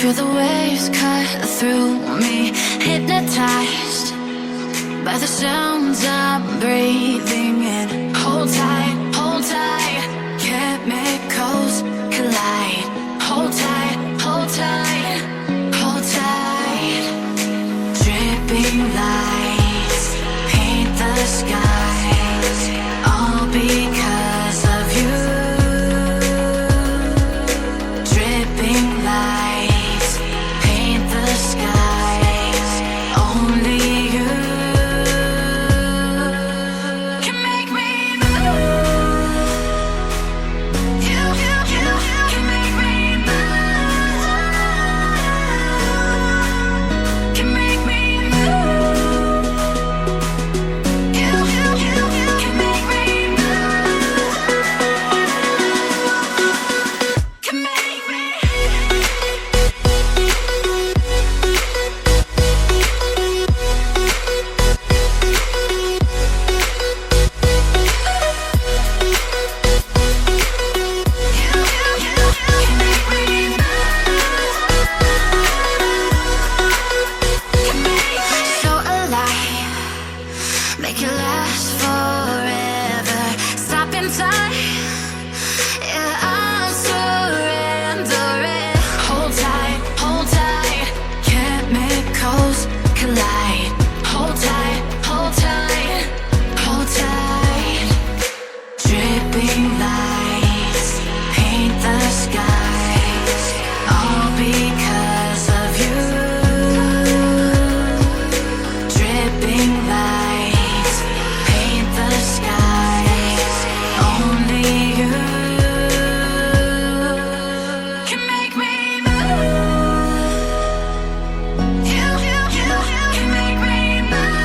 Feel the waves cut through me, hypnotized by the sounds I'm breathing in. Hold tight, hold tight, chemicals collide. Hold tight, hold tight, hold tight. Dripping lights paint the skies, all because of you. Dripping lights paint the skies, only you can make me move. You can make me move. Can make me move. You can make me move. Can make me. So alive, make it last forever. Stop in time, yeah, I'm surrendering. Hold tight, chemicals collide. Hold tight, hold tight, hold tight. Dripping lights paint the skies, all because of you. Dripping lights paint the skies, only you can make me move. You can make me move.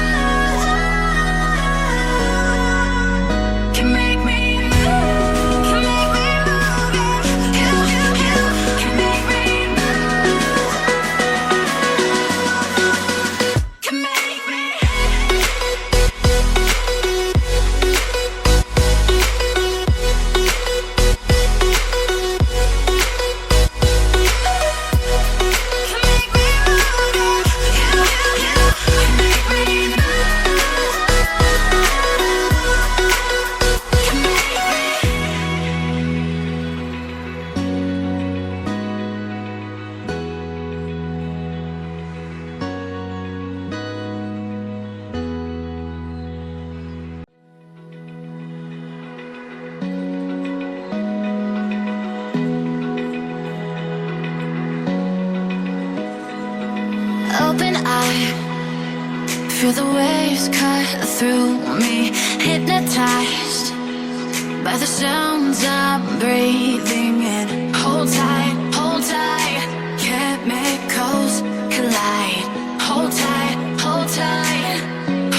Can make me move. Can make me move. You can make me move. Can make me. Open eye, feel the waves cut through me, hypnotized by the sounds I'm breathing in. Hold tight, chemicals collide. Hold tight, hold tight,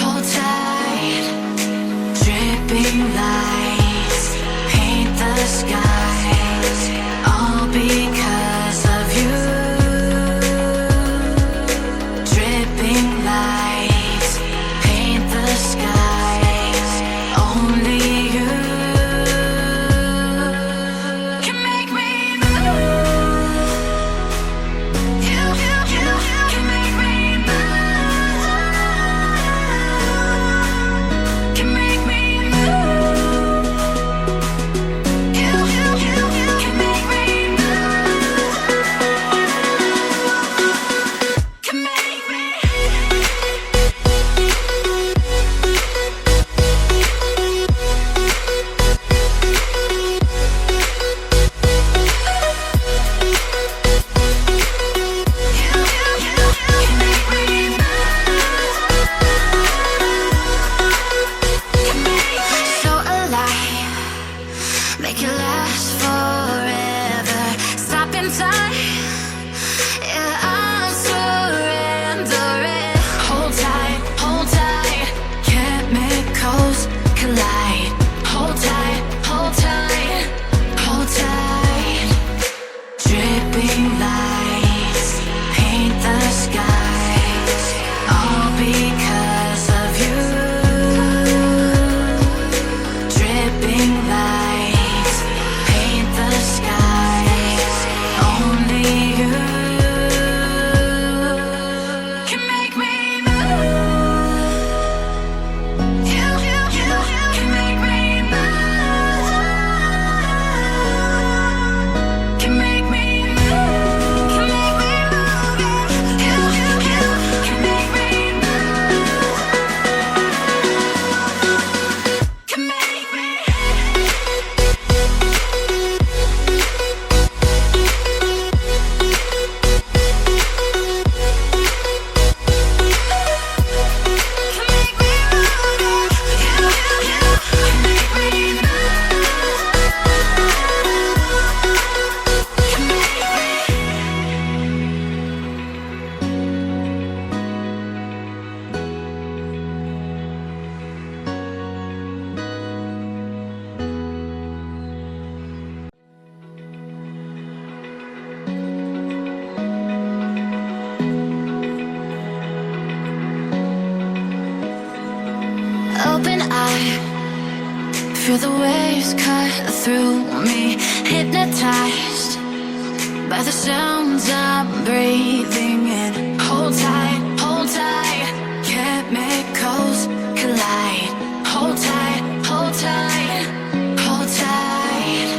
hold tight. Dripping lights paint the skies, all because of you. Dripping lights paint the skies, only you can make me move. You Feel the waves cut through me, hypnotized by the sounds I'm breathing in. Hold tight, chemicals collide. Hold tight, hold tight, hold tight.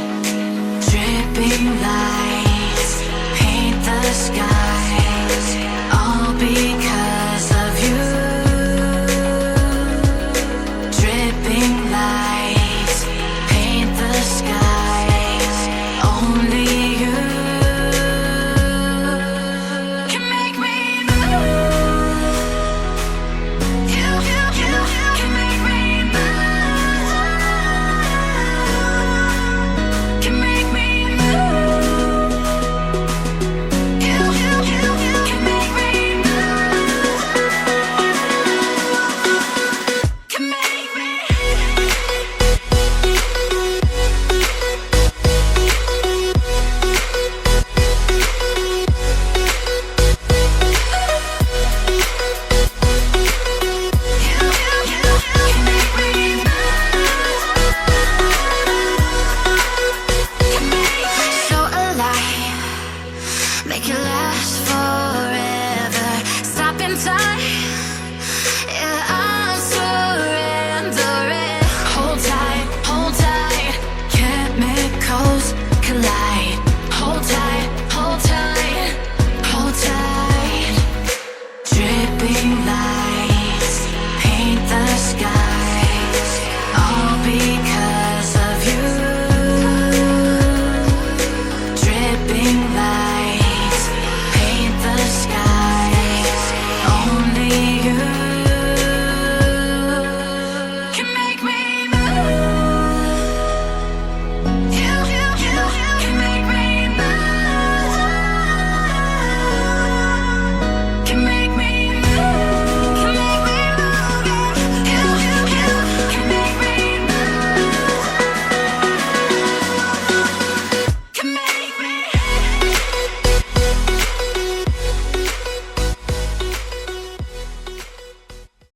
Dripping lights paint the skies, all because of you. Dripping lights paint the skies, only you can make me move. You can make me move. Can make me move. You can make me move. Can make me. So alive, make it last forever. Stop in time.